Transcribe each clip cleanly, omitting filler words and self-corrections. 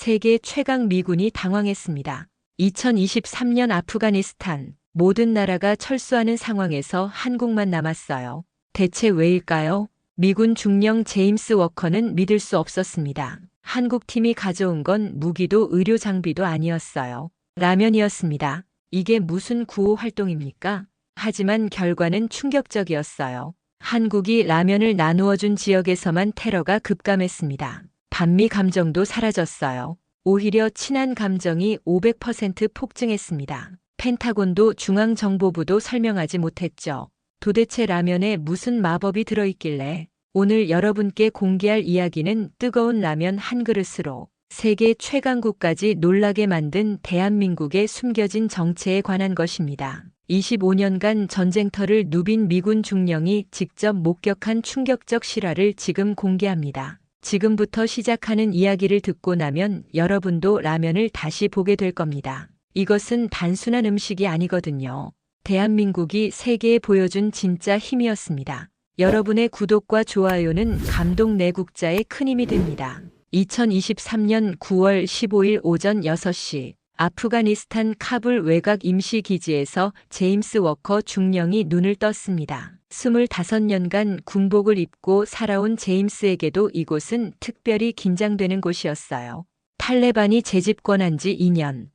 세계 최강 미군이 당황했습니다. 2023년 아프가니스탄 모든 나라가 철수하는 상황에서 한국만 남았어요. 대체 왜일까요? 미군 중령 제임스 워커는 믿을 수 없었습니다. 한국 팀이 가져온 건 무기도 의료 장비도 아니었어요. 라면이었습니다. 이게 무슨 구호 활동입니까? 하지만 결과는 충격적이었어요. 한국이 라면을 나누어 준 지역에서만 테러가 급감했습니다. 반미 감정도 사라졌어요. 오히려 친한 감정이 500% 폭증했습니다. 펜타곤도 중앙정보부도 설명하지 못했죠. 도대체 라면에 무슨 마법이 들어있길래? 오늘 여러분께 공개할 이야기는 뜨거운 라면 한 그릇으로 세계 최강국까지 놀라게 만든 대한민국의 숨겨진 정체에 관한 것입니다. 25년간 전쟁터를 누빈 미군 중령이 직접 목격한 충격적 실화를 지금 공개합니다. 지금부터 시작하는 이야기를 듣고 나면 여러분도 라면을 다시 보게 될 겁니다. 이것은 단순한 음식이 아니거든요. 대한민국이 세계에 보여준 진짜 힘이었습니다. 여러분의 구독과 좋아요는 감동 내국자의 큰 힘이 됩니다. 2023년 9월 15일 오전 6시 아프가니스탄 카불 외곽 임시기지에서 제임스 워커 중령이 눈을 떴습니다. 25년간 군복을 입고 살아온 제임스에게도 이곳은 특별히 긴장되는 곳이었어요. 탈레반이 재집권한 지 2년.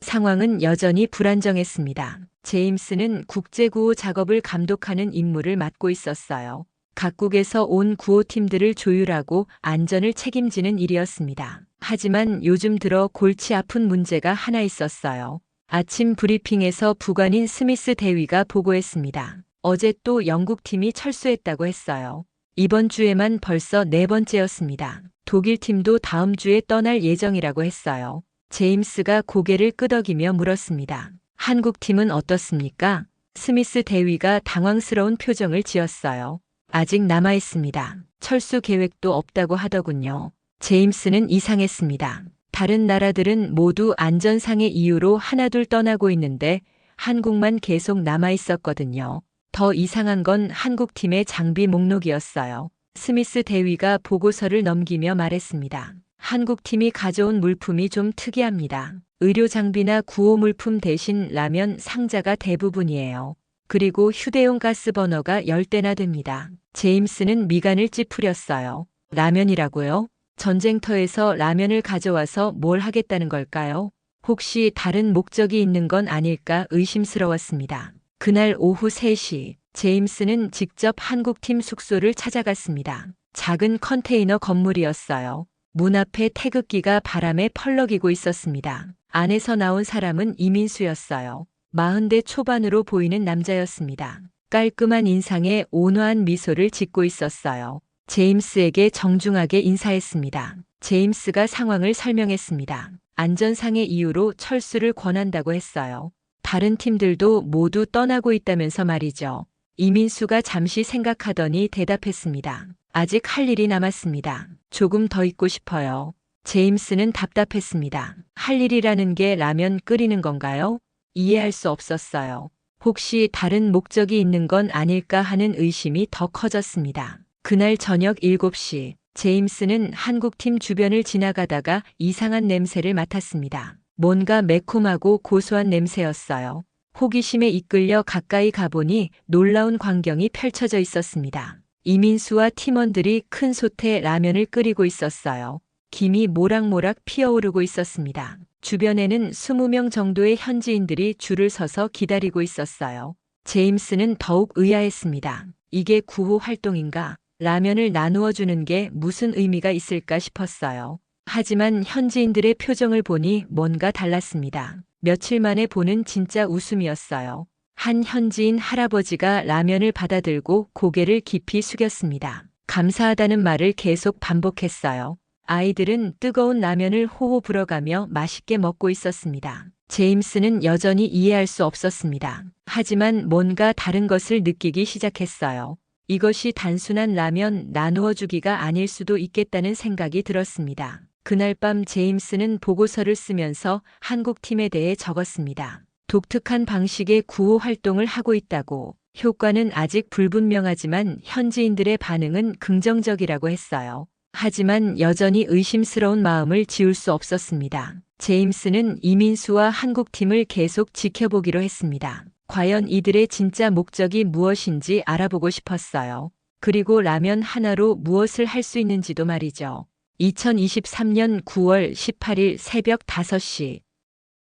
상황은 여전히 불안정했습니다. 제임스는 국제구호 작업을 감독하는 임무를 맡고 있었어요. 각국에서 온 구호팀들을 조율하고 안전을 책임지는 일이었습니다. 하지만 요즘 들어 골치 아픈 문제가 하나 있었어요. 아침 브리핑에서 부관인 스미스 대위가 보고했습니다. 어제 또 영국팀이 철수했다고 했어요. 이번 주에만 벌써 4번째였습니다. 독일팀도 다음 주에 떠날 예정이라고 했어요. 제임스가 고개를 끄덕이며 물었습니다. 한국팀은 어떻습니까? 스미스 대위가 당황스러운 표정을 지었어요. 아직 남아있습니다. 철수 계획도 없다고 하더군요. 제임스는 이상했습니다. 다른 나라들은 모두 안전상의 이유로 하나둘 떠나고 있는데 한국만 계속 남아있었거든요. 더 이상한 건 한국팀의 장비 목록이었어요. 스미스 대위가 보고서를 넘기며 말했습니다. 한국팀이 가져온 물품이 좀 특이합니다. 의료 장비나 구호 물품 대신 라면 상자가 대부분이에요. 그리고 휴대용 가스버너가 10대나 됩니다. 제임스는 미간을 찌푸렸어요. 라면이라고요? 전쟁터에서 라면을 가져와서 뭘 하겠다는 걸까요? 혹시 다른 목적이 있는 건 아닐까 의심스러웠습니다. 그날 오후 3시, 제임스는 직접 한국팀 숙소를 찾아갔습니다. 작은 컨테이너 건물이었어요. 문 앞에 태극기가 바람에 펄럭이고 있었습니다. 안에서 나온 사람은 이민수였어요. 40대 초반으로 보이는 남자였습니다. 깔끔한 인상에 온화한 미소를 짓고 있었어요. 제임스에게 정중하게 인사했습니다. 제임스가 상황을 설명했습니다. 안전상의 이유로 철수를 권한다고 했어요. 다른 팀들도 모두 떠나고 있다면서 말이죠. 이민수가 잠시 생각하더니 대답했습니다. 아직 할 일이 남았습니다. 조금 더 있고 싶어요. 제임스는 답답했습니다. 할 일이라는 게 라면 끓이는 건가요? 이해할 수 없었어요. 혹시 다른 목적이 있는 건 아닐까 하는 의심이 더 커졌습니다. 그날 저녁 7시, 제임스는 한국팀 주변을 지나가다가 이상한 냄새를 맡았습니다. 뭔가 매콤하고 고소한 냄새였어요. 호기심에 이끌려 가까이 가보니 놀라운 광경이 펼쳐져 있었습니다. 이민수와 팀원들이 큰 솥에 라면을 끓이고 있었어요. 김이 모락모락 피어오르고 있었습니다. 주변에는 20명 정도의 현지인들이 줄을 서서 기다리고 있었어요. 제임스는 더욱 의아했습니다. 이게 구호 활동인가? 라면을 나누어 주는 게 무슨 의미가 있을까 싶었어요. 하지만 현지인들의 표정을 보니 뭔가 달랐습니다. 며칠 만에 보는 진짜 웃음이었어요. 한 현지인 할아버지가 라면을 받아들고 고개를 깊이 숙였습니다. 감사하다는 말을 계속 반복했어요. 아이들은 뜨거운 라면을 호호 불어가며 맛있게 먹고 있었습니다. 제임스는 여전히 이해할 수 없었습니다. 하지만 뭔가 다른 것을 느끼기 시작했어요. 이것이 단순한 라면 나누어 주기가 아닐 수도 있겠다는 생각이 들었습니다. 그날 밤 제임스는 보고서를 쓰면서 한국팀에 대해 적었습니다. 독특한 방식의 구호 활동을 하고 있다고, 효과는 아직 불분명하지만 현지인들의 반응은 긍정적이라고 했어요. 하지만 여전히 의심스러운 마음을 지울 수 없었습니다. 제임스는 이민수와 한국팀을 계속 지켜보기로 했습니다. 과연 이들의 진짜 목적이 무엇인지 알아보고 싶었어요. 그리고 라면 하나로 무엇을 할 수 있는지도 말이죠. 2023년 9월 18일 새벽 5시.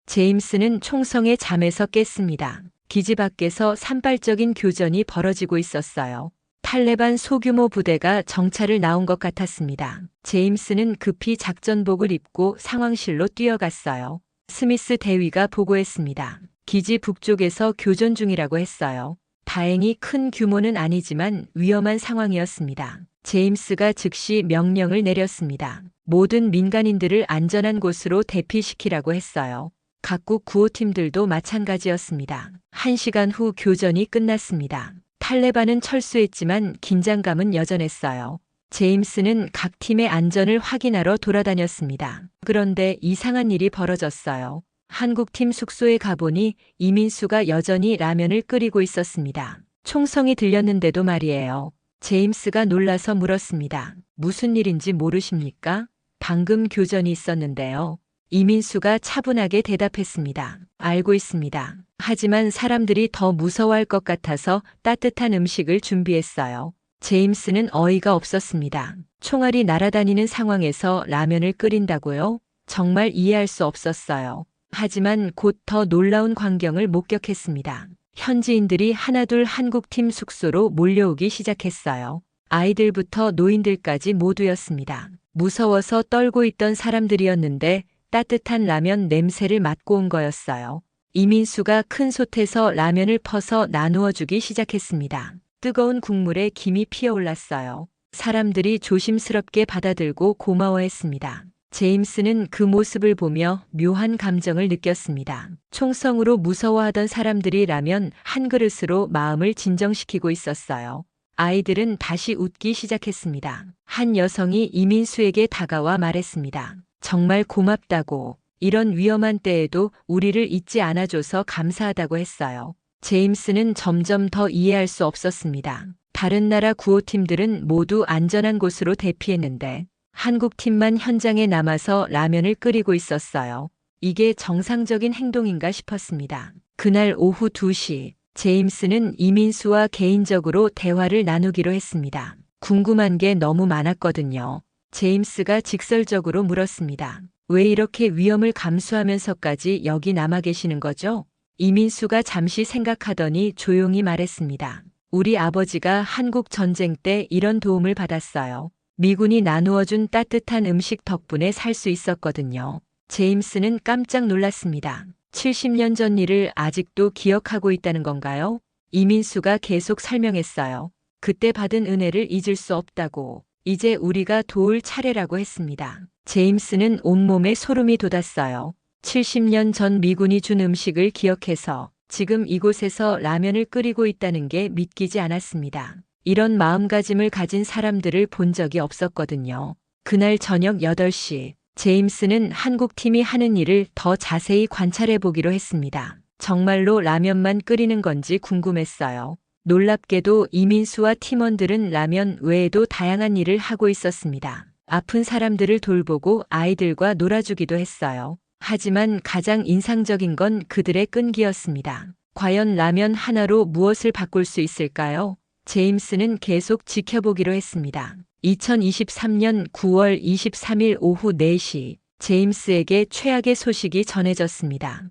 제임스는 총성의 잠에서 깼습니다. 기지 밖에서 산발적인 교전이 벌어지고 있었어요. 탈레반 소규모 부대가 정찰을 나온 것 같았습니다. 제임스는 급히 작전복을 입고 상황실로 뛰어갔어요. 스미스 대위가 보고했습니다. 기지 북쪽에서 교전 중이라고 했어요. 다행히 큰 규모는 아니지만 위험한 상황이었습니다. 제임스가 즉시 명령을 내렸습니다. 모든 민간인들을 안전한 곳으로 대피시키라고 했어요. 각국 구호팀들도 마찬가지였습니다. 1시간 후 교전이 끝났습니다. 탈레반은 철수했지만 긴장감은 여전했어요. 제임스는 각 팀의 안전을 확인하러 돌아다녔습니다. 그런데 이상한 일이 벌어졌어요. 한국팀 숙소에 가보니 이민수가 여전히 라면을 끓이고 있었습니다. 총성이 들렸는데도 말이에요. 제임스가 놀라서 물었습니다. 무슨 일인지 모르십니까? 방금 교전이 있었는데요. 이민수가 차분하게 대답했습니다. 알고 있습니다. 하지만 사람들이 더 무서워할 것 같아서 따뜻한 음식을 준비했어요. 제임스는 어이가 없었습니다. 총알이 날아다니는 상황에서 라면을 끓인다고요? 정말 이해할 수 없었어요. 하지만 곧 더 놀라운 광경을 목격했습니다. 현지인들이 하나둘 한국팀 숙소로 몰려오기 시작했어요. 아이들부터 노인들까지 모두였습니다. 무서워서 떨고 있던 사람들이었는데 따뜻한 라면 냄새를 맡고 온 거였어요. 이민수가 큰 솥에서 라면을 퍼서 나누어 주기 시작했습니다. 뜨거운 국물에 김이 피어올랐어요. 사람들이 조심스럽게 받아들고 고마워했습니다. 제임스는 그 모습을 보며 묘한 감정을 느꼈습니다. 총성으로 무서워하던 사람들이 라면 한 그릇으로 마음을 진정시키고 있었어요. 아이들은 다시 웃기 시작했습니다. 한 여성이 이민수에게 다가와 말했습니다. 정말 고맙다고. 이런 위험한 때에도 우리를 잊지 않아줘서 감사하다고 했어요. 제임스는 점점 더 이해할 수 없었습니다. 다른 나라 구호팀들은 모두 안전한 곳으로 대피했는데 한국팀만 현장에 남아서 라면을 끓이고 있었어요. 이게 정상적인 행동인가 싶었습니다. 그날 오후 2시, 제임스는 이민수와 개인적으로 대화를 나누기로 했습니다. 궁금한 게 너무 많았거든요. 제임스가 직설적으로 물었습니다. 왜 이렇게 위험을 감수하면서까지 여기 남아 계시는 거죠? 이민수가 잠시 생각하더니 조용히 말했습니다. 우리 아버지가 한국 전쟁 때 이런 도움을 받았어요. 미군이 나누어준 따뜻한 음식 덕분에 살 수 있었거든요. 제임스는 깜짝 놀랐습니다. 70년 전 일을 아직도 기억하고 있다는 건가요? 이민수가 계속 설명했어요. 그때 받은 은혜를 잊을 수 없다고. 이제 우리가 도울 차례라고 했습니다. 제임스는 온몸에 소름이 돋았어요. 70년 전 미군이 준 음식을 기억해서 지금 이곳에서 라면을 끓이고 있다는 게 믿기지 않았습니다. 이런 마음가짐을 가진 사람들을 본 적이 없었거든요. 그날 저녁 8시, 제임스는 한국팀이 하는 일을 더 자세히 관찰해 보기로 했습니다. 정말로 라면만 끓이는 건지 궁금했어요. 놀랍게도 이민수와 팀원들은 라면 외에도 다양한 일을 하고 있었습니다. 아픈 사람들을 돌보고 아이들과 놀아주기도 했어요. 하지만 가장 인상적인 건 그들의 끈기였습니다. 과연 라면 하나로 무엇을 바꿀 수 있을까요? 제임스는 계속 지켜보기로 했습니다. 2023년 9월 23일 오후 4시, 제임스에게 최악의 소식이 전해졌습니다.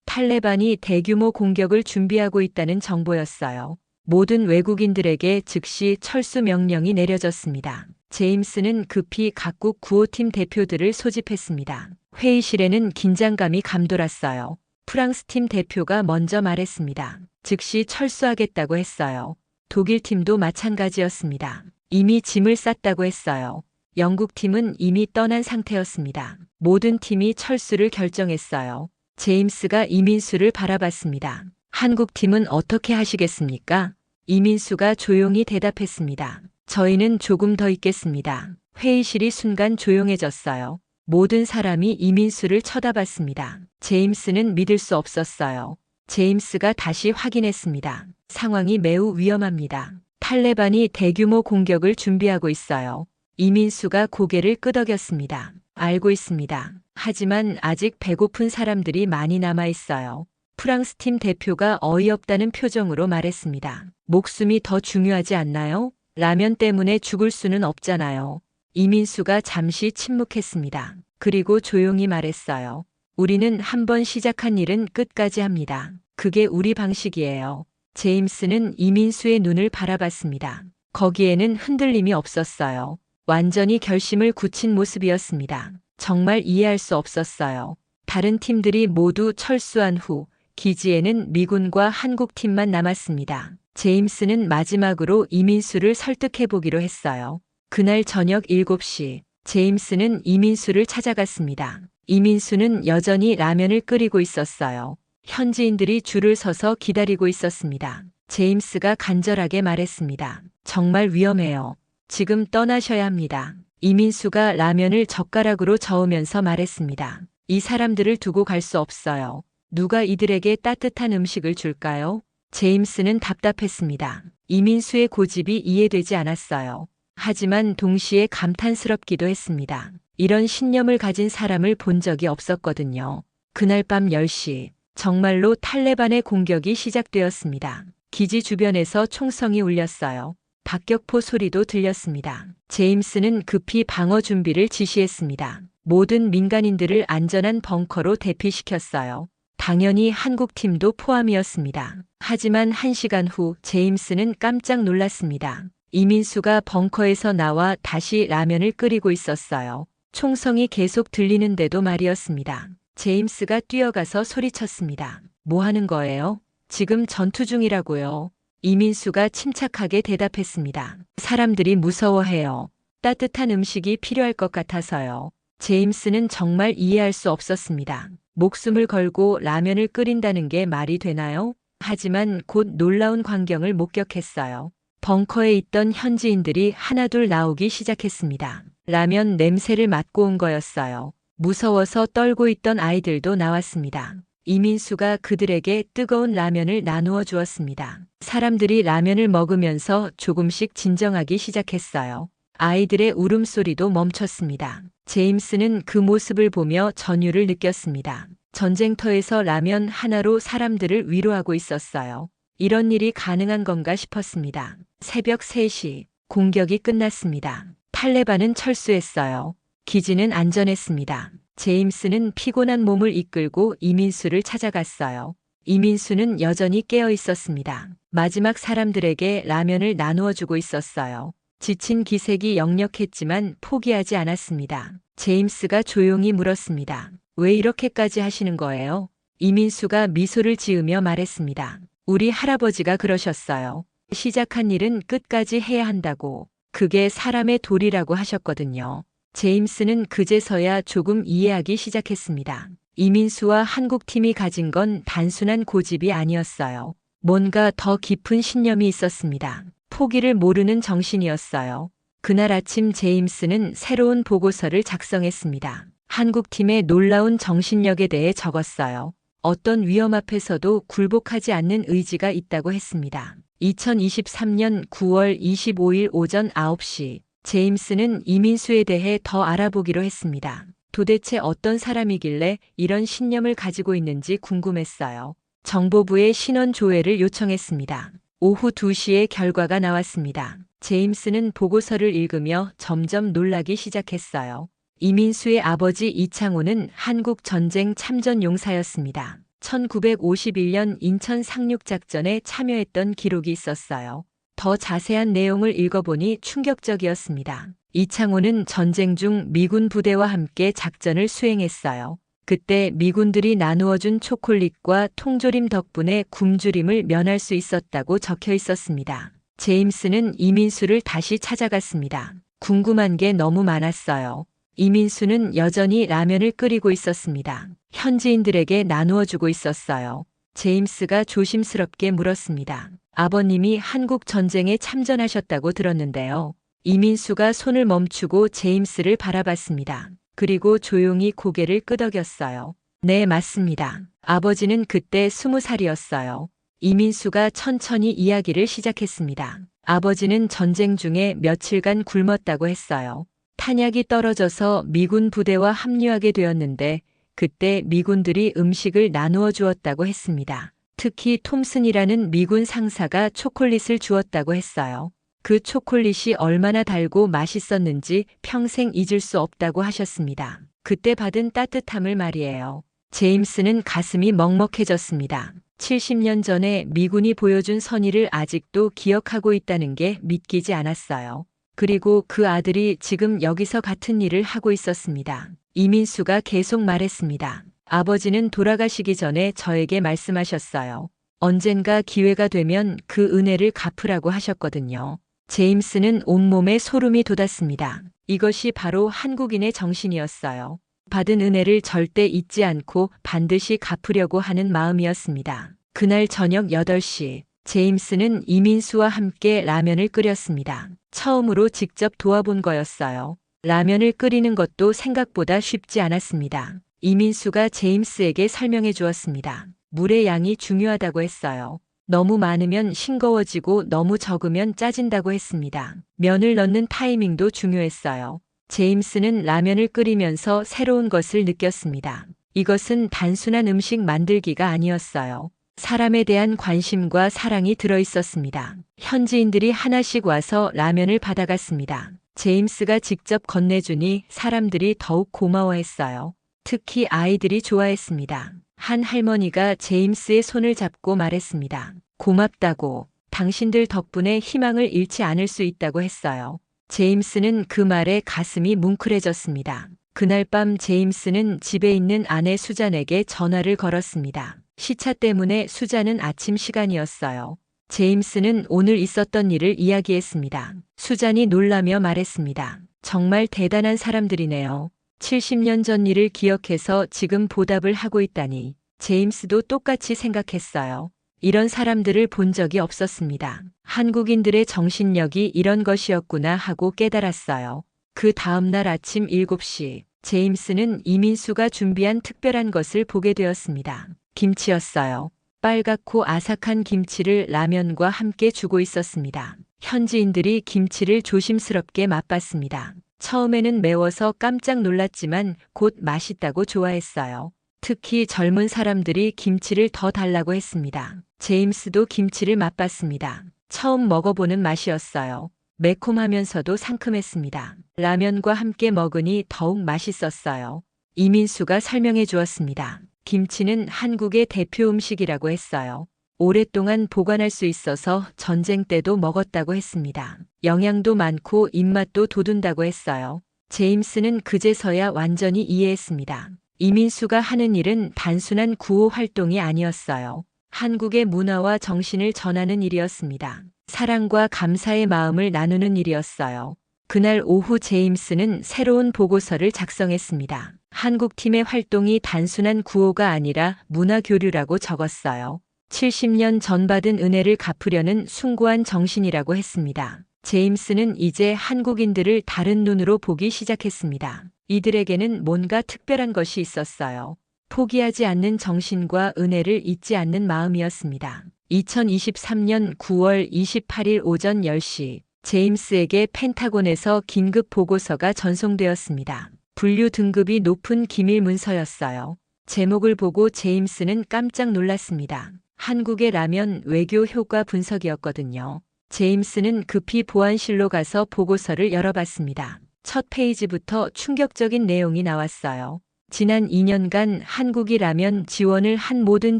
탈레반이 대규모 공격을 준비하고 있다는 정보였어요. 모든 외국인들에게 즉시 철수 명령이 내려졌습니다. 제임스는 급히 각국 구호팀 대표들을 소집했습니다. 회의실에는 긴장감이 감돌았어요. 프랑스 팀 대표가 먼저 말했습니다. 즉시 철수하겠다고 했어요. 독일 팀도 마찬가지였습니다. 이미 짐을 쌌다고 했어요. 영국 팀은 이미 떠난 상태였습니다. 모든 팀이 철수를 결정했어요. 제임스가 이민수를 바라봤습니다. 한국 팀은 어떻게 하시겠습니까? 이민수가 조용히 대답했습니다. 저희는 조금 더 있겠습니다. 회의실이 순간 조용해졌어요. 모든 사람이 이민수를 쳐다봤습니다. 제임스는 믿을 수 없었어요. 제임스가 다시 확인했습니다. 상황이 매우 위험합니다. 탈레반이 대규모 공격을 준비하고 있어요. 이민수가 고개를 끄덕였습니다. 알고 있습니다. 하지만 아직 배고픈 사람들이 많이 남아 있어요. 프랑스 팀 대표가 어이없다는 표정으로 말했습니다. 목숨이 더 중요하지 않나요? 라면 때문에 죽을 수는 없잖아요. 이민수가 잠시 침묵했습니다. 그리고 조용히 말했어요. 우리는 한번 시작한 일은 끝까지 합니다. 그게 우리 방식이에요. 제임스는 이민수의 눈을 바라봤습니다. 거기에는 흔들림이 없었어요. 완전히 결심을 굳힌 모습이었습니다. 정말 이해할 수 없었어요. 다른 팀들이 모두 철수한 후 기지에는 미군과 한국 팀만 남았습니다. 제임스는 마지막으로 이민수를 설득해 보기로 했어요. 그날 저녁 7시, 제임스는 이민수를 찾아갔습니다. 이민수는 여전히 라면을 끓이고 있었어요. 현지인들이 줄을 서서 기다리고 있었습니다. 제임스가 간절하게 말했습니다. 정말 위험해요. 지금 떠나셔야 합니다. 이민수가 라면을 젓가락으로 저으면서 말했습니다. 이 사람들을 두고 갈 수 없어요. 누가 이들에게 따뜻한 음식을 줄까요? 제임스는 답답했습니다. 이민수의 고집이 이해되지 않았어요. 하지만 동시에 감탄스럽기도 했습니다. 이런 신념을 가진 사람을 본 적이 없었거든요. 그날 밤 10시, 정말로 탈레반의 공격이 시작되었습니다. 기지 주변에서 총성이 울렸어요. 박격포 소리도 들렸습니다. 제임스는 급히 방어 준비를 지시했습니다. 모든 민간인들을 안전한 벙커로 대피시켰어요. 당연히 한국팀도 포함이었습니다. 하지만 1시간 후 제임스는 깜짝 놀랐습니다. 이민수가 벙커에서 나와 다시 라면을 끓이고 있었어요. 총성이 계속 들리는데도 말이었습니다. 제임스가 뛰어가서 소리쳤습니다. 뭐 하는 거예요? 지금 전투 중이라고요. 이민수가 침착하게 대답했습니다. 사람들이 무서워해요. 따뜻한 음식이 필요할 것 같아서요. 제임스는 정말 이해할 수 없었습니다. 목숨을 걸고 라면을 끓인다는 게 말이 되나요? 하지만 곧 놀라운 광경을 목격했어요. 벙커에 있던 현지인들이 하나둘 나오기 시작했습니다. 라면 냄새를 맡고 온 거였어요. 무서워서 떨고 있던 아이들도 나왔습니다. 이민수가 그들에게 뜨거운 라면을 나누어 주었습니다. 사람들이 라면을 먹으면서 조금씩 진정하기 시작했어요. 아이들의 울음소리도 멈췄습니다. 제임스는 그 모습을 보며 전율을 느꼈습니다. 전쟁터에서 라면 하나로 사람들을 위로하고 있었어요. 이런 일이 가능한 건가 싶었습니다. 새벽 3시, 공격이 끝났습니다. 탈레반은 철수했어요. 기지는 안전했습니다. 제임스는 피곤한 몸을 이끌고 이민수를 찾아갔어요. 이민수는 여전히 깨어 있었습니다. 마지막 사람들에게 라면을 나누어 주고 있었어요. 지친 기색이 역력했지만 포기하지 않았습니다. 제임스가 조용히 물었습니다. 왜 이렇게까지 하시는 거예요? 이민수가 미소를 지으며 말했습니다. 우리 할아버지가 그러셨어요. 시작한 일은 끝까지 해야 한다고. 그게 사람의 도리라고 하셨거든요. 제임스는 그제서야 조금 이해하기 시작했습니다. 이민수와 한국팀이 가진 건 단순한 고집이 아니었어요. 뭔가 더 깊은 신념이 있었습니다. 포기를 모르는 정신이었어요. 그날 아침 제임스는 새로운 보고서를 작성했습니다. 한국팀의 놀라운 정신력에 대해 적었어요. 어떤 위험 앞에서도 굴복하지 않는 의지가 있다고 했습니다. 2023년 9월 25일 오전 9시, 제임스는 이민수에 대해 더 알아보기로 했습니다. 도대체 어떤 사람이길래 이런 신념을 가지고 있는지 궁금했어요. 정보부에 신원 조회를 요청했습니다. 오후 2시에 결과가 나왔습니다. 제임스는 보고서를 읽으며 점점 놀라기 시작했어요. 이민수의 아버지 이창호는 한국 전쟁 참전 용사였습니다. 1951년 인천 상륙작전에 참여했던 기록이 있었어요. 더 자세한 내용을 읽어보니 충격적이었습니다. 이창호는 전쟁 중 미군 부대와 함께 작전을 수행했어요. 그때 미군들이 나누어준 초콜릿과 통조림 덕분에 굶주림을 면할 수 있었다고 적혀 있었습니다. 제임스는 이민수를 다시 찾아갔습니다. 궁금한 게 너무 많았어요. 이민수는 여전히 라면을 끓이고 있었습니다. 현지인들에게 나누어주고 있었어요. 제임스가 조심스럽게 물었습니다. 아버님이 한국 전쟁에 참전하셨다고 들었는데요. 이민수가 손을 멈추고 제임스를 바라봤습니다. 그리고 조용히 고개를 끄덕였어요. 네, 맞습니다. 아버지는 그때 20살이었어요. 이민수가 천천히 이야기를 시작했습니다. 아버지는 전쟁 중에 며칠간 굶었다고 했어요. 탄약이 떨어져서 미군 부대와 합류하게 되었는데 그때 미군들이 음식을 나누어 주었다고 했습니다. 특히 톰슨이라는 미군 상사가 초콜릿을 주었다고 했어요. 그 초콜릿이 얼마나 달고 맛있었는지 평생 잊을 수 없다고 하셨습니다. 그때 받은 따뜻함을 말이에요. 제임스는 가슴이 먹먹해졌습니다. 70년 전에 미군이 보여준 선의를 아직도 기억하고 있다는 게 믿기지 않았어요. 그리고 그 아들이 지금 여기서 같은 일을 하고 있었습니다. 이민수가 계속 말했습니다. 아버지는 돌아가시기 전에 저에게 말씀하셨어요. 언젠가 기회가 되면 그 은혜를 갚으라고 하셨거든요. 제임스는 온몸에 소름이 돋았습니다. 이것이 바로 한국인의 정신이었어요. 받은 은혜를 절대 잊지 않고 반드시 갚으려고 하는 마음이었습니다. 그날 저녁 8시, 제임스는 이민수와 함께 라면을 끓였습니다. 처음으로 직접 도와본 거였어요. 라면을 끓이는 것도 생각보다 쉽지 않았습니다. 이민수가 제임스에게 설명해 주었습니다. 물의 양이 중요하다고 했어요. 너무 많으면 싱거워지고 너무 적으면 짜진다고 했습니다. 면을 넣는 타이밍도 중요했어요. 제임스는 라면을 끓이면서 새로운 것을 느꼈습니다. 이것은 단순한 음식 만들기가 아니었어요. 사람에 대한 관심과 사랑이 들어있었습니다. 현지인들이 하나씩 와서 라면을 받아갔습니다. 제임스가 직접 건네주니 사람들이 더욱 고마워했어요. 특히 아이들이 좋아했습니다. 한 할머니가 제임스의 손을 잡고 말했습니다. 고맙다고, 당신들 덕분에 희망을 잃지 않을 수 있다고 했어요. 제임스는 그 말에 가슴이 뭉클해졌습니다. 그날 밤 제임스는 집에 있는 아내 수잔에게 전화를 걸었습니다. 시차 때문에 수잔은 아침 시간이었어요. 제임스는 오늘 있었던 일을 이야기했습니다. 수잔이 놀라며 말했습니다. 정말 대단한 사람들이네요. 70년 전 일을 기억해서 지금 보답을 하고 있다니. 제임스도 똑같이 생각했어요. 이런 사람들을 본 적이 없었습니다. 한국인들의 정신력이 이런 것이었구나 하고 깨달았어요. 그 다음 날 아침 7시, 제임스는 이민수가 준비한 특별한 것을 보게 되었습니다. 김치였어요. 빨갛고 아삭한 김치를 라면과 함께 주고 있었습니다. 현지인들이 김치를 조심스럽게 맛봤습니다. 처음에는 매워서 깜짝 놀랐지만 곧 맛있다고 좋아했어요. 특히 젊은 사람들이 김치를 더 달라고 했습니다. 제임스도 김치를 맛봤습니다. 처음 먹어보는 맛이었어요. 매콤하면서도 상큼했습니다. 라면과 함께 먹으니 더욱 맛있었어요. 이민수가 설명해 주었습니다. 김치는 한국의 대표 음식이라고 했어요. 오랫동안 보관할 수 있어서 전쟁 때도 먹었다고 했습니다. 영양도 많고 입맛도 돋운다고 했어요. 제임스는 그제서야 완전히 이해했습니다. 이민수가 하는 일은 단순한 구호 활동이 아니었어요. 한국의 문화와 정신을 전하는 일이었습니다. 사랑과 감사의 마음을 나누는 일이었어요. 그날 오후 제임스는 새로운 보고서를 작성했습니다. 한국팀의 활동이 단순한 구호가 아니라 문화 교류라고 적었어요. 70년 전 받은 은혜를 갚으려는 숭고한 정신이라고 했습니다. 제임스는 이제 한국인들을 다른 눈으로 보기 시작했습니다. 이들에게는 뭔가 특별한 것이 있었어요. 포기하지 않는 정신과 은혜를 잊지 않는 마음이었습니다. 2023년 9월 28일 오전 10시, 제임스에게 펜타곤에서 긴급 보고서가 전송되었습니다. 분류 등급이 높은 기밀 문서였어요. 제목을 보고 제임스는 깜짝 놀랐습니다. 한국의 라면 외교 효과 분석이었거든요. 제임스는 급히 보안실로 가서 보고서를 열어봤습니다. 첫 페이지부터 충격적인 내용이 나왔어요. 지난 2년간 한국이 라면 지원을 한 모든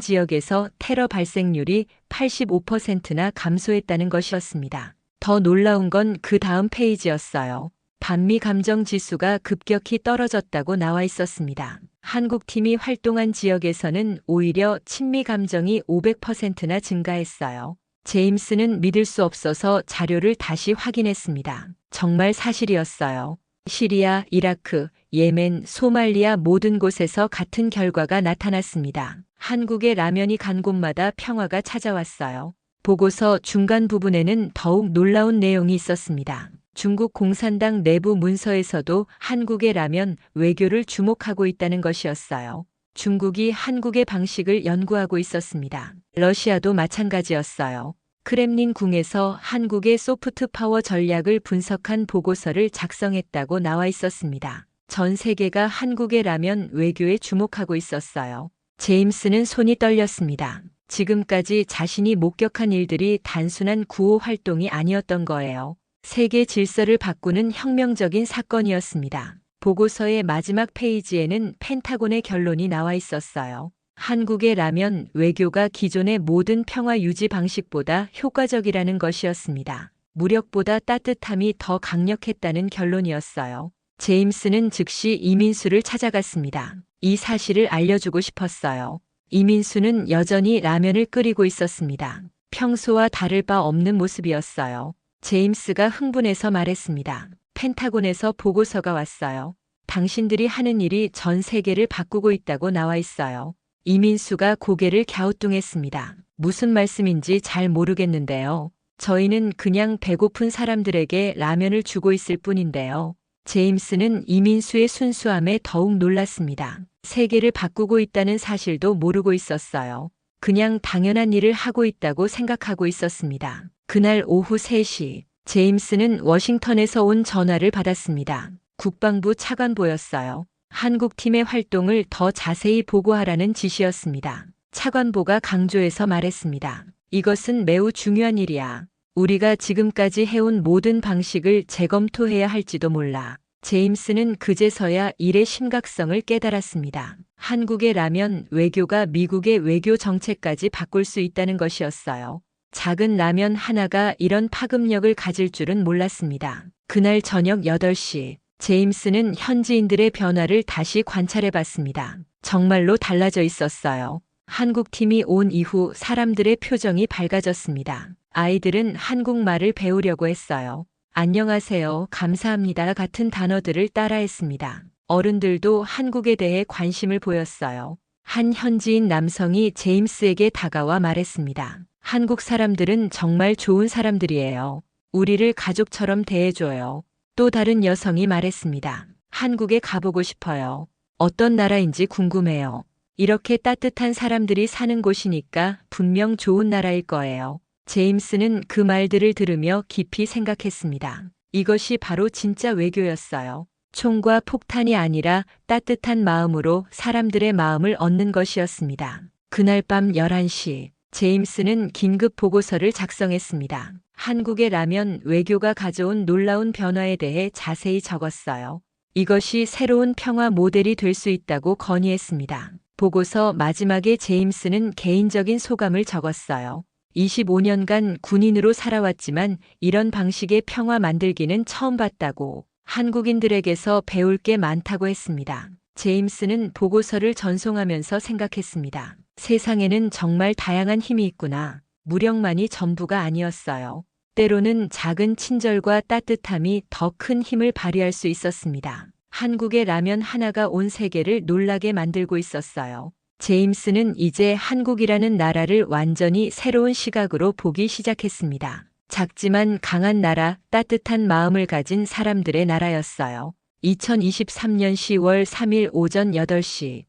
지역에서 테러 발생률이 85%나 감소했다는 것이었습니다. 더 놀라운 건 그 다음 페이지였어요. 반미 감정 지수가 급격히 떨어졌다고 나와 있었습니다. 한국팀이 활동한 지역에서는 오히려 친미 감정이 500%나 증가했어요. 제임스는 믿을 수 없어서 자료를 다시 확인했습니다. 정말 사실이었어요. 시리아, 이라크, 예멘, 소말리아 모든 곳에서 같은 결과가 나타났습니다. 한국의 라면이 간 곳마다 평화가 찾아왔어요. 보고서 중간 부분에는 더욱 놀라운 내용이 있었습니다. 중국 공산당 내부 문서에서도 한국의 라면 외교를 주목하고 있다는 것이었어요. 중국이 한국의 방식을 연구하고 있었습니다. 러시아도 마찬가지였어요. 크렘린 궁에서 한국의 소프트 파워 전략을 분석한 보고서를 작성했다고 나와 있었습니다. 전 세계가 한국의 라면 외교에 주목하고 있었어요. 제임스는 손이 떨렸습니다. 지금까지 자신이 목격한 일들이 단순한 구호 활동이 아니었던 거예요. 세계 질서를 바꾸는 혁명적인 사건이었습니다. 보고서의 마지막 페이지에는 펜타곤의 결론이 나와 있었어요. 한국의 라면 외교가 기존의 모든 평화 유지 방식보다 효과적이라는 것이었습니다. 무력보다 따뜻함이 더 강력했다는 결론이었어요. 제임스는 즉시 이민수를 찾아갔습니다. 이 사실을 알려주고 싶었어요. 이민수는 여전히 라면을 끓이고 있었습니다. 평소와 다를 바 없는 모습이었어요. 제임스가 흥분해서 말했습니다. 펜타곤에서 보고서가 왔어요. 당신들이 하는 일이 전 세계를 바꾸고 있다고 나와 있어요. 이민수가 고개를 갸우뚱했습니다. 무슨 말씀인지 잘 모르겠는데요. 저희는 그냥 배고픈 사람들에게 라면을 주고 있을 뿐인데요. 제임스는 이민수의 순수함에 더욱 놀랐습니다. 세계를 바꾸고 있다는 사실도 모르고 있었어요. 그냥 당연한 일을 하고 있다고 생각하고 있었습니다. 그날 오후 3시, 제임스는 워싱턴에서 온 전화를 받았습니다. 국방부 차관보였어요. 한국팀의 활동을 더 자세히 보고하라는 지시였습니다. 차관보가 강조해서 말했습니다. 이것은 매우 중요한 일이야. 우리가 지금까지 해온 모든 방식을 재검토해야 할지도 몰라. 제임스는 그제서야 일의 심각성을 깨달았습니다. 한국의 라면 외교가 미국의 외교 정책까지 바꿀 수 있다는 것이었어요. 작은 라면 하나가 이런 파급력을 가질 줄은 몰랐습니다. 그날 저녁 8시, 제임스는 현지인들의 변화를 다시 관찰해 봤습니다. 정말로 달라져 있었어요. 한국팀이 온 이후 사람들의 표정이 밝아졌습니다. 아이들은 한국말을 배우려고 했어요. 안녕하세요, 감사합니다 같은 단어들을 따라했습니다. 어른들도 한국에 대해 관심을 보였어요. 한 현지인 남성이 제임스에게 다가와 말했습니다. 한국 사람들은 정말 좋은 사람들이에요. 우리를 가족처럼 대해줘요. 또 다른 여성이 말했습니다. 한국에 가보고 싶어요. 어떤 나라인지 궁금해요. 이렇게 따뜻한 사람들이 사는 곳이니까 분명 좋은 나라일 거예요. 제임스는 그 말들을 들으며 깊이 생각했습니다. 이것이 바로 진짜 외교였어요. 총과 폭탄이 아니라 따뜻한 마음으로 사람들의 마음을 얻는 것이었습니다. 그날 밤 11시, 제임스는 긴급 보고서를 작성했습니다. 한국의 라면 외교가 가져온 놀라운 변화에 대해 자세히 적었어요. 이것이 새로운 평화 모델이 될 수 있다고 건의했습니다. 보고서 마지막에 제임스는 개인적인 소감을 적었어요. 25년간 군인으로 살아왔지만 이런 방식의 평화 만들기는 처음 봤다고, 한국인들에게서 배울 게 많다고 했습니다. 제임스는 보고서를 전송하면서 생각했습니다. 세상에는 정말 다양한 힘이 있구나. 무력만이 전부가 아니었어요. 때로는 작은 친절과 따뜻함이 더 큰 힘을 발휘할 수 있었습니다. 한국의 라면 하나가 온 세계를 놀라게 만들고 있었어요. 제임스는 이제 한국이라는 나라를 완전히 새로운 시각으로 보기 시작했습니다. 작지만 강한 나라, 따뜻한 마음을 가진 사람들의 나라였어요. 2023년 10월 3일 오전 8시.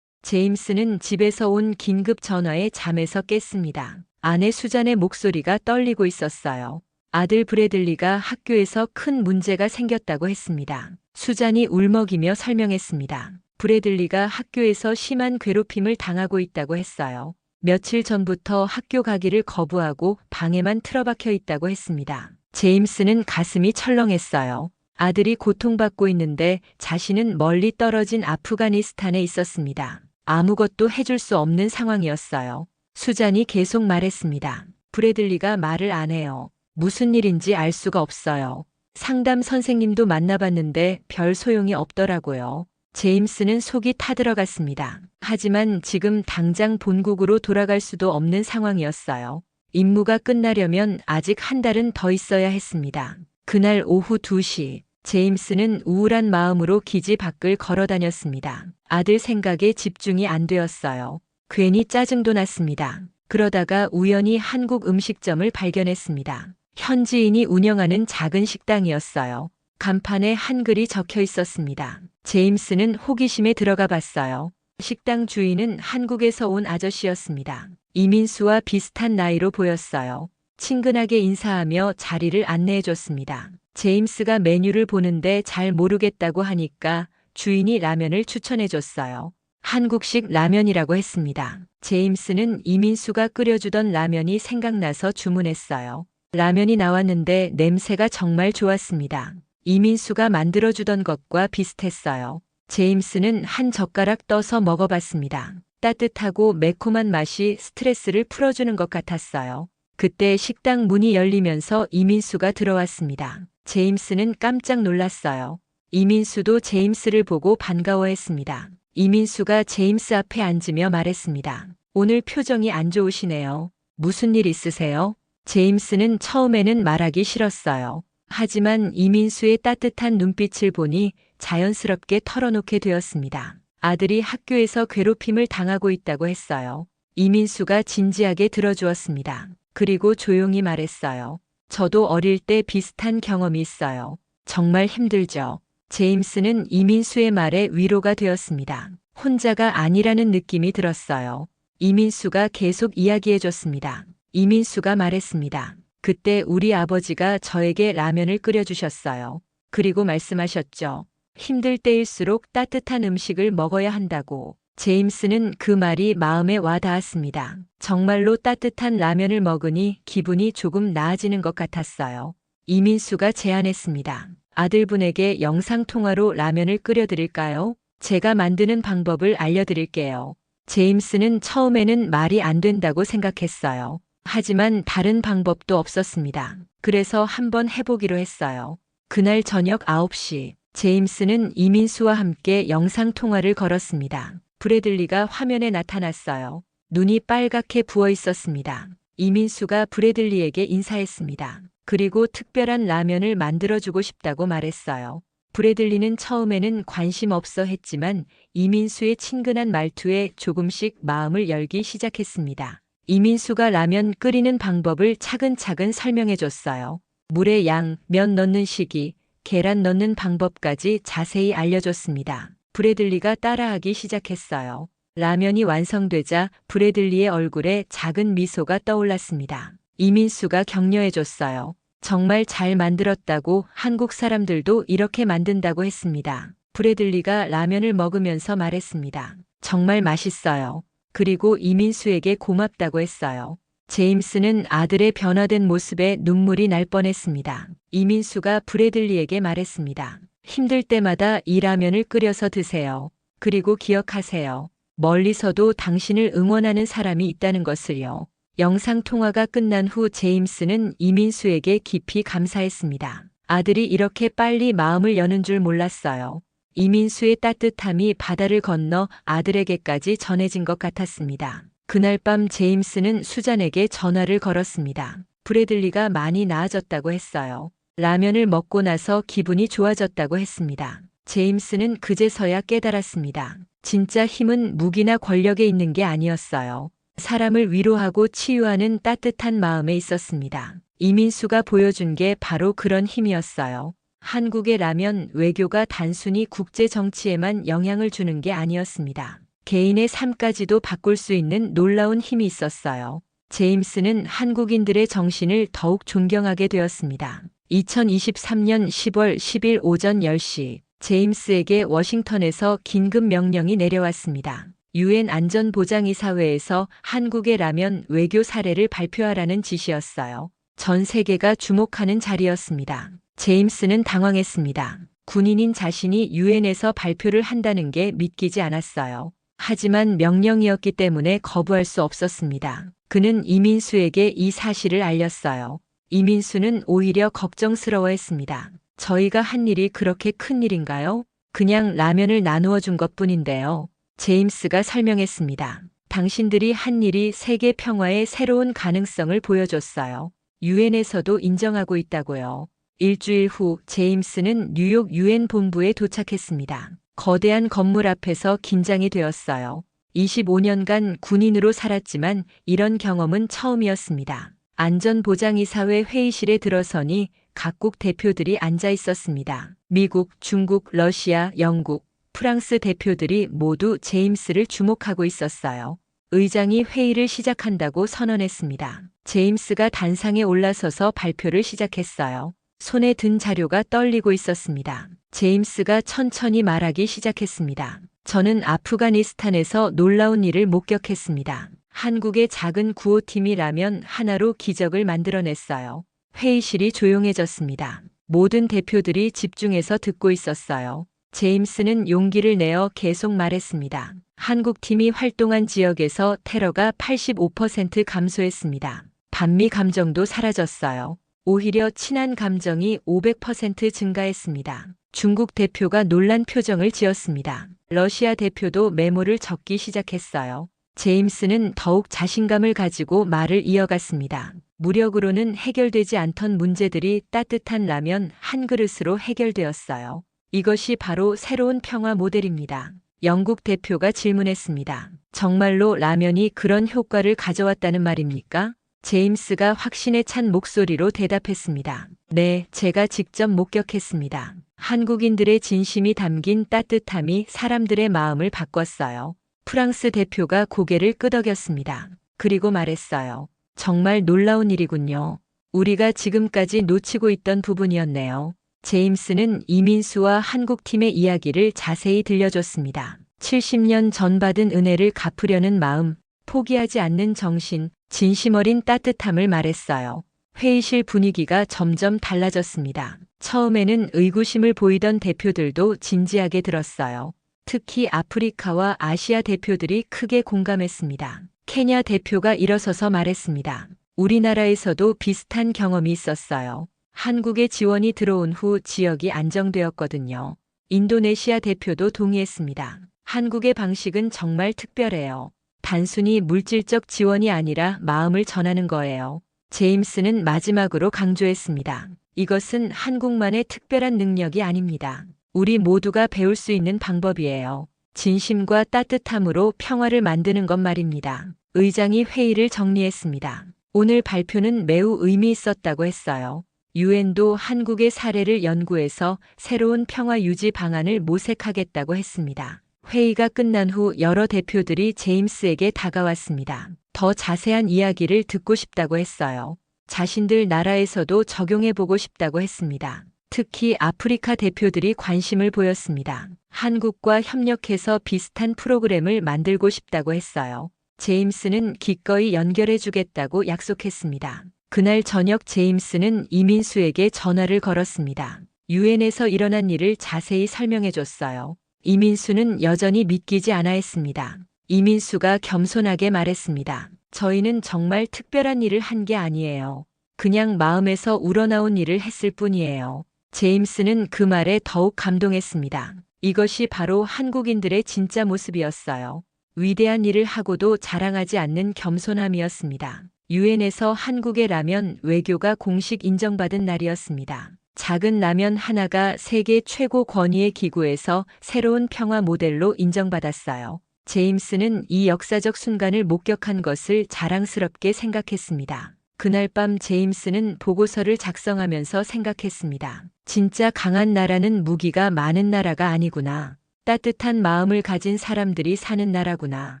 제임스는 집에서 온 긴급 전화에 잠에서 깼습니다. 아내 수잔의 목소리가 떨리고 있었어요. 아들 브래들리가 학교에서 큰 문제가 생겼다고 했습니다. 수잔이 울먹이며 설명했습니다. 브래들리가 학교에서 심한 괴롭힘을 당하고 있다고 했어요. 며칠 전부터 학교 가기를 거부하고 방에만 틀어박혀 있다고 했습니다. 제임스는 가슴이 철렁했어요. 아들이 고통받고 있는데 자신은 멀리 떨어진 아프가니스탄에 있었습니다. 아무것도 해줄 수 없는 상황이었어요. 수잔이 계속 말했습니다. 브래들리가 말을 안 해요. 무슨 일인지 알 수가 없어요. 상담 선생님도 만나봤는데 별 소용이 없더라고요. 제임스는 속이 타들어갔습니다. 하지만 지금 당장 본국으로 돌아갈 수도 없는 상황이었어요. 임무가 끝나려면 아직 한 달은 더 있어야 했습니다. 그날 오후 2시, 제임스는 우울한 마음으로 기지 밖을 걸어 다녔습니다. 아들 생각에 집중이 안 되었어요. 괜히 짜증도 났습니다. 그러다가 우연히 한국 음식점을 발견했습니다. 현지인이 운영하는 작은 식당이었어요. 간판에 한글이 적혀 있었습니다. 제임스는 호기심에 들어가 봤어요. 식당 주인은 한국에서 온 아저씨였습니다. 이민수와 비슷한 나이로 보였어요. 친근하게 인사하며 자리를 안내해 줬습니다. 제임스가 메뉴를 보는데 잘 모르겠다고 하니까 주인이 라면을 추천해 줬어요. 한국식 라면이라고 했습니다. 제임스는 이민수가 끓여주던 라면이 생각나서 주문했어요. 라면이 나왔는데 냄새가 정말 좋았습니다. 이민수가 만들어주던 것과 비슷했어요. 제임스는 한 젓가락 떠서 먹어봤습니다. 따뜻하고 매콤한 맛이 스트레스를 풀어주는 것 같았어요. 그때 식당 문이 열리면서 이민수가 들어왔습니다. 제임스는 깜짝 놀랐어요. 이민수도 제임스를 보고 반가워했습니다. 이민수가 제임스 앞에 앉으며 말했습니다. 오늘 표정이 안 좋으시네요. 무슨 일 있으세요? 제임스는 처음에는 말하기 싫었어요. 하지만 이민수의 따뜻한 눈빛을 보니 자연스럽게 털어놓게 되었습니다. 아들이 학교에서 괴롭힘을 당하고 있다고 했어요. 이민수가 진지하게 들어주었습니다. 그리고 조용히 말했어요. 저도 어릴 때 비슷한 경험이 있어요. 정말 힘들죠. 제임스는 이민수의 말에 위로가 되었습니다. 혼자가 아니라는 느낌이 들었어요. 이민수가 계속 이야기해줬습니다. 이민수가 말했습니다. 그때 우리 아버지가 저에게 라면을 끓여주셨어요. 그리고 말씀하셨죠. 힘들 때일수록 따뜻한 음식을 먹어야 한다고. 제임스는 그 말이 마음에 와 닿았습니다. 정말로 따뜻한 라면을 먹으니 기분이 조금 나아지는 것 같았어요. 이민수가 제안했습니다. 아들분에게 영상통화로 라면을 끓여드릴까요? 제가 만드는 방법을 알려드릴게요. 제임스는 처음에는 말이 안 된다고 생각했어요. 하지만 다른 방법도 없었습니다. 그래서 한번 해보기로 했어요. 그날 저녁 9시, 제임스는 이민수와 함께 영상통화를 걸었습니다. 브래들리가 화면에 나타났어요. 눈이 빨갛게 부어 있었습니다. 이민수가 브래들리에게 인사했습니다. 그리고 특별한 라면을 만들어주고 싶다고 말했어요. 브래들리는 처음에는 관심 없어 했지만 이민수의 친근한 말투에 조금씩 마음을 열기 시작했습니다. 이민수가 라면 끓이는 방법을 차근차근 설명해 줬어요. 물의 양, 면 넣는 시기, 계란 넣는 방법까지 자세히 알려줬습니다. 브래들리가 따라하기 시작했어요. 라면이 완성되자 브래들리의 얼굴에 작은 미소가 떠올랐습니다. 이민수가 격려해줬어요. 정말 잘 만들었다고 한국 사람들도 이렇게 만든다고 했습니다. 브래들리가 라면을 먹으면서 말했습니다. 정말 맛있어요. 그리고 이민수에게 고맙다고 했어요. 제임스는 아들의 변화된 모습에 눈물이 날 뻔했습니다. 이민수가 브래들리에게 말했습니다. 힘들 때마다 이 라면을 끓여서 드세요. 그리고 기억하세요. 멀리서도 당신을 응원하는 사람이 있다는 것을요. 영상통화가 끝난 후 제임스는 이민수에게 깊이 감사했습니다. 아들이 이렇게 빨리 마음을 여는 줄 몰랐어요. 이민수의 따뜻함이 바다를 건너 아들에게까지 전해진 것 같았습니다. 그날 밤 제임스는 수잔에게 전화를 걸었습니다. 브래들리가 많이 나아졌다고 했어요. 라면을 먹고 나서 기분이 좋아졌다고 했습니다. 제임스는 그제서야 깨달았습니다. 진짜 힘은 무기나 권력에 있는 게 아니었어요. 사람을 위로하고 치유하는 따뜻한 마음에 있었습니다. 이민수가 보여준 게 바로 그런 힘이었어요. 한국의 라면 외교가 단순히 국제 정치에만 영향을 주는 게 아니었습니다. 개인의 삶까지도 바꿀 수 있는 놀라운 힘이 있었어요. 제임스는 한국인들의 정신을 더욱 존경하게 되었습니다. 2023년 10월 10일 오전 10시, 제임스에게 워싱턴에서 긴급 명령이 내려왔습니다. 유엔 안전보장이사회에서 한국의 라면 외교 사례를 발표하라는 지시였어요. 전 세계가 주목하는 자리였습니다. 제임스는 당황했습니다. 군인인 자신이 유엔에서 발표를 한다는 게 믿기지 않았어요. 하지만 명령이었기 때문에 거부할 수 없었습니다. 그는 이민수에게 이 사실을 알렸어요. 이민수는 오히려 걱정스러워했습니다. 저희가 한 일이 그렇게 큰 일인가요? 그냥 라면을 나누어 준 것뿐인데요. 제임스가 설명했습니다. 당신들이 한 일이 세계 평화의 새로운 가능성을 보여줬어요. 유엔에서도 인정하고 있다고요. 일주일 후 제임스는 뉴욕 유엔 본부에 도착했습니다. 거대한 건물 앞에서 긴장이 되었어요. 25년간 군인으로 살았지만 이런 경험은 처음이었습니다. 안전보장이사회 회의실에 들어서니 각국 대표들이 앉아 있었습니다. 미국, 중국, 러시아, 영국, 프랑스 대표들이 모두 제임스를 주목하고 있었어요. 의장이 회의를 시작한다고 선언했습니다. 제임스가 단상에 올라서서 발표를 시작했어요. 손에 든 자료가 떨리고 있었습니다. 제임스가 천천히 말하기 시작했습니다. 저는 아프가니스탄에서 놀라운 일을 목격했습니다. 한국의 작은 구호팀이 라면 하나로 기적을 만들어냈어요. 회의실이 조용해졌습니다. 모든 대표들이 집중해서 듣고 있었어요. 제임스는 용기를 내어 계속 말했습니다. 한국팀이 활동한 지역에서 테러가 85% 감소했습니다. 반미 감정도 사라졌어요. 오히려 친한 감정이 500% 증가했습니다. 중국 대표가 놀란 표정을 지었습니다. 러시아 대표도 메모를 적기 시작했어요. 제임스는 더욱 자신감을 가지고 말을 이어갔습니다. 무력으로는 해결되지 않던 문제들이 따뜻한 라면 한 그릇으로 해결되었어요. 이것이 바로 새로운 평화 모델입니다. 영국 대표가 질문했습니다. 정말로 라면이 그런 효과를 가져왔다는 말입니까? 제임스가 확신에 찬 목소리로 대답했습니다. 네, 제가 직접 목격했습니다. 한국인들의 진심이 담긴 따뜻함이 사람들의 마음을 바꿨어요. 프랑스 대표가 고개를 끄덕였습니다. 그리고 말했어요. 정말 놀라운 일이군요. 우리가 지금까지 놓치고 있던 부분이었네요. 제임스는 이민수와 한국팀의 이야기를 자세히 들려줬습니다. 70년 전 받은 은혜를 갚으려는 마음, 포기하지 않는 정신, 진심 어린 따뜻함을 말했어요. 회의실 분위기가 점점 달라졌습니다. 처음에는 의구심을 보이던 대표들도 진지하게 들었어요. 특히 아프리카와 아시아 대표들이 크게 공감했습니다. 케냐 대표가 일어서서 말했습니다. 우리나라에서도 비슷한 경험이 있었어요. 한국의 지원이 들어온 후 지역이 안정되었거든요. 인도네시아 대표도 동의했습니다. 한국의 방식은 정말 특별해요. 단순히 물질적 지원이 아니라 마음을 전하는 거예요. 제임스는 마지막으로 강조했습니다. 이것은 한국만의 특별한 능력이 아닙니다. 우리 모두가 배울 수 있는 방법이에요. 진심과 따뜻함으로 평화를 만드는 것 말입니다. 의장이 회의를 정리했습니다. 오늘 발표는 매우 의미 있었다고 했어요. 유엔도 한국의 사례를 연구해서 새로운 평화 유지 방안을 모색하겠다고 했습니다. 회의가 끝난 후 여러 대표들이 제임스에게 다가왔습니다. 더 자세한 이야기를 듣고 싶다고 했어요. 자신들 나라에서도 적용해보고 싶다고 했습니다. 특히 아프리카 대표들이 관심을 보였습니다. 한국과 협력해서 비슷한 프로그램을 만들고 싶다고 했어요. 제임스는 기꺼이 연결해주겠다고 약속했습니다. 그날 저녁 제임스는 이민수에게 전화를 걸었습니다. 유엔에서 일어난 일을 자세히 설명해줬어요. 이민수는 여전히 믿기지 않아 했습니다. 이민수가 겸손하게 말했습니다. 저희는 정말 특별한 일을 한 게 아니에요. 그냥 마음에서 우러나온 일을 했을 뿐이에요. 제임스는 그 말에 더욱 감동했습니다. 이것이 바로 한국인들의 진짜 모습이었어요. 위대한 일을 하고도 자랑하지 않는 겸손함이었습니다. 유엔에서 한국의 라면 외교가 공식 인정받은 날이었습니다. 작은 라면 하나가 세계 최고 권위의 기구에서 새로운 평화 모델로 인정받았어요. 제임스는 이 역사적 순간을 목격한 것을 자랑스럽게 생각했습니다. 그날 밤 제임스는 보고서를 작성하면서 생각했습니다. 진짜 강한 나라는 무기가 많은 나라가 아니구나. 따뜻한 마음을 가진 사람들이 사는 나라구나.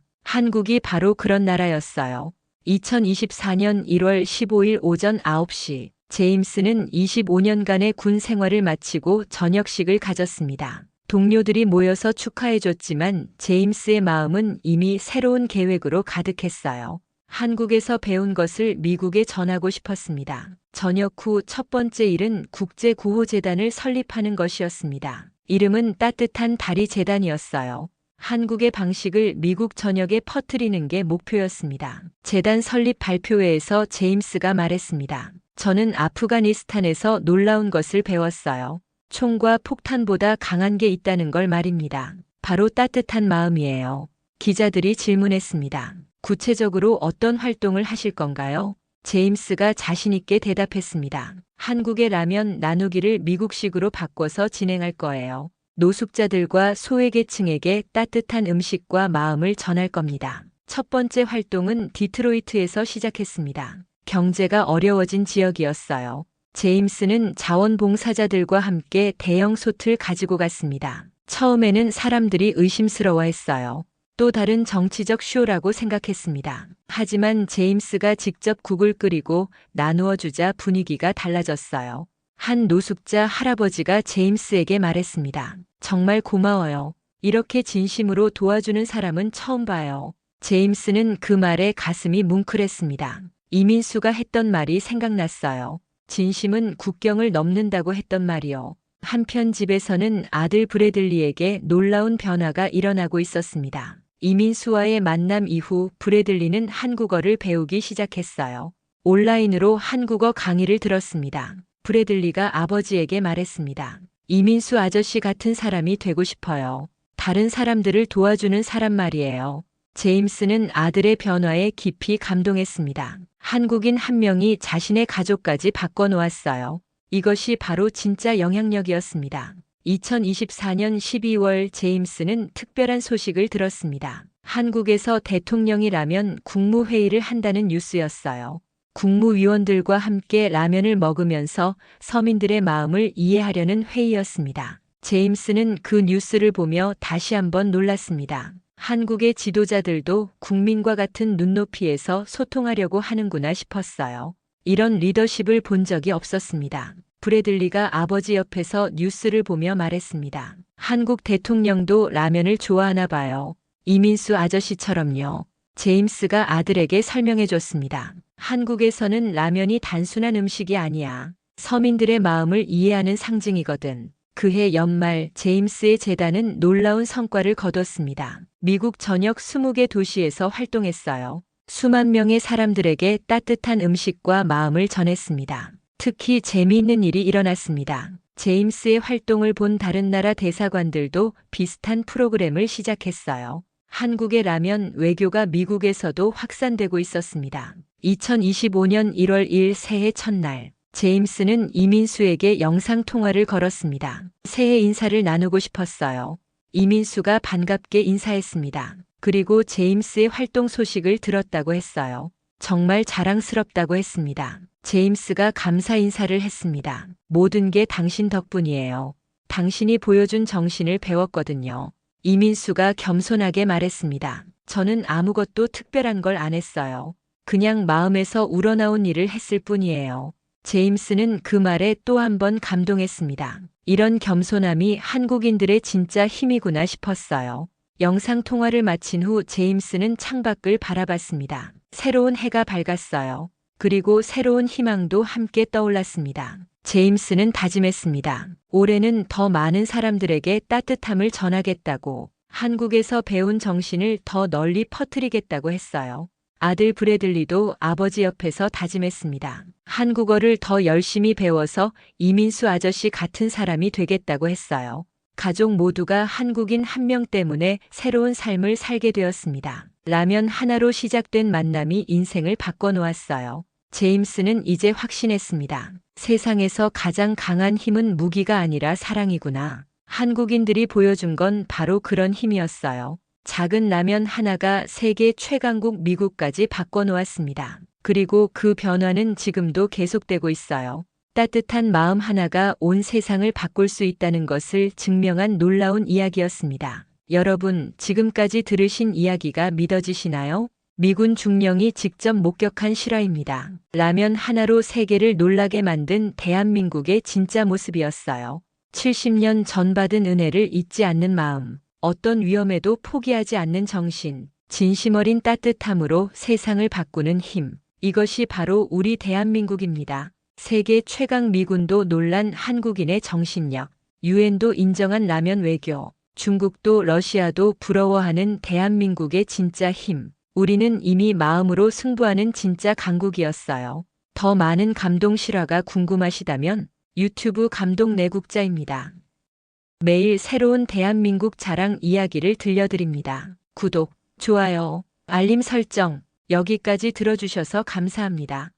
한국이 바로 그런 나라였어요. 2024년 1월 15일 오전 9시, 제임스는 25년간의 군 생활을 마치고 저녁식을 가졌습니다. 동료들이 모여서 축하해줬지만 제임스의 마음은 이미 새로운 계획으로 가득했어요. 한국에서 배운 것을 미국에 전하고 싶었습니다. 저녁 후 첫 번째 일은 국제구호재단을 설립하는 것이었습니다. 이름은 따뜻한 다리 재단이었어요. 한국의 방식을 미국 전역에 퍼뜨리는 게 목표였습니다. 재단 설립 발표회에서 제임스가 말했습니다. 저는 아프가니스탄에서 놀라운 것을 배웠어요. 총과 폭탄보다 강한 게 있다는 걸 말입니다. 바로 따뜻한 마음이에요. 기자들이 질문했습니다. 구체적으로 어떤 활동을 하실 건가요? 제임스가 자신있게 대답했습니다. 한국의 라면 나누기를 미국식으로 바꿔서 진행할 거예요. 노숙자들과 소외계층에게 따뜻한 음식과 마음을 전할 겁니다. 첫 번째 활동은 디트로이트에서 시작했습니다. 경제가 어려워진 지역이었어요. 제임스는 자원봉사자들과 함께 대형 솥을 가지고 갔습니다. 처음에는 사람들이 의심스러워했어요. 또 다른 정치적 쇼라고 생각했습니다. 하지만 제임스가 직접 국을 끓이고 나누어 주자 분위기가 달라졌어요. 한 노숙자 할아버지가 제임스에게 말했습니다. 정말 고마워요. 이렇게 진심으로 도와주는 사람은 처음 봐요. 제임스는 그 말에 가슴이 뭉클했습니다. 이민수가 했던 말이 생각났어요. 진심은 국경을 넘는다고 했던 말이요. 한편 집에서는 아들 브래들리에게 놀라운 변화가 일어나고 있었습니다. 이민수와의 만남 이후 브래들리는 한국어를 배우기 시작했어요. 온라인으로 한국어 강의를 들었습니다. 브래들리가 아버지에게 말했습니다. 이민수 아저씨 같은 사람이 되고 싶어요. 다른 사람들을 도와주는 사람 말이에요. 제임스는 아들의 변화에 깊이 감동했습니다. 한국인 한 명이 자신의 가족까지 바꿔놓았어요. 이것이 바로 진짜 영향력이었습니다. 2024년 12월 제임스는 특별한 소식을 들었습니다. 한국에서 대통령이라면 국무회의를 한다는 뉴스였어요. 국무위원들과 함께 라면을 먹으면서 서민들의 마음을 이해하려는 회의였습니다. 제임스는 그 뉴스를 보며 다시 한번 놀랐습니다. 한국의 지도자들도 국민과 같은 눈높이에서 소통하려고 하는구나 싶었어요. 이런 리더십을 본 적이 없었습니다. 브래들리가 아버지 옆에서 뉴스를 보며 말했습니다. 한국 대통령도 라면을 좋아하나 봐요. 이민수 아저씨처럼요. 제임스가 아들에게 설명해 줬습니다. 한국에서는 라면이 단순한 음식이 아니야. 서민들의 마음을 이해하는 상징이거든. 그해 연말 제임스의 재단은 놀라운 성과를 거뒀습니다. 미국 전역 20개 도시에서 활동했어요. 수만 명의 사람들에게 따뜻한 음식과 마음을 전했습니다. 특히 재미있는 일이 일어났습니다. 제임스의 활동을 본 다른 나라 대사관들도 비슷한 프로그램을 시작했어요. 한국의 라면 외교가 미국에서도 확산되고 있었습니다. 2025년 1월 1일 새해 첫날, 제임스는 이민수에게 영상통화를 걸었습니다. 새해 인사를 나누고 싶었어요. 이민수가 반갑게 인사했습니다. 그리고 제임스의 활동 소식을 들었다고 했어요. 정말 자랑스럽다고 했습니다. 제임스가 감사 인사를 했습니다. 모든 게 당신 덕분이에요. 당신이 보여준 정신을 배웠거든요. 이민수가 겸손하게 말했습니다. 저는 아무것도 특별한 걸 안 했어요. 그냥 마음에서 우러나온 일을 했을 뿐이에요. 제임스는 그 말에 또 한 번 감동했습니다. 이런 겸손함이 한국인들의 진짜 힘이구나 싶었어요. 영상통화를 마친 후 제임스는 창밖을 바라봤습니다. 새로운 해가 밝았어요. 그리고 새로운 희망도 함께 떠올랐습니다. 제임스는 다짐했습니다. 올해는 더 많은 사람들에게 따뜻함을 전하겠다고, 한국에서 배운 정신을 더 널리 퍼뜨리겠다고 했어요. 아들 브래들리도 아버지 옆에서 다짐했습니다. 한국어를 더 열심히 배워서 이민수 아저씨 같은 사람이 되겠다고 했어요. 가족 모두가 한국인 한 명 때문에 새로운 삶을 살게 되었습니다. 라면 하나로 시작된 만남이 인생을 바꿔놓았어요. 제임스는 이제 확신했습니다. 세상에서 가장 강한 힘은 무기가 아니라 사랑이구나. 한국인들이 보여준 건 바로 그런 힘이었어요. 작은 라면 하나가 세계 최강국 미국까지 바꿔놓았습니다. 그리고 그 변화는 지금도 계속되고 있어요. 따뜻한 마음 하나가 온 세상을 바꿀 수 있다는 것을 증명한 놀라운 이야기였습니다. 여러분, 지금까지 들으신 이야기가 믿어지시나요? 미군 중령이 직접 목격한 실화입니다. 라면 하나로 세계를 놀라게 만든 대한민국의 진짜 모습이었어요. 70년 전 받은 은혜를 잊지 않는 마음, 어떤 위험에도 포기하지 않는 정신, 진심 어린 따뜻함으로 세상을 바꾸는 힘. 이것이 바로 우리 대한민국입니다. 세계 최강 미군도 놀란 한국인의 정신력, 유엔도 인정한 라면 외교, 중국도 러시아도 부러워하는 대한민국의 진짜 힘. 우리는 이미 마음으로 승부하는 진짜 강국이었어요. 더 많은 감동 실화가 궁금하시다면 유튜브 감동 내국자입니다. 매일 새로운 대한민국 자랑 이야기를 들려드립니다. 구독, 좋아요, 알림 설정, 여기까지 들어주셔서 감사합니다.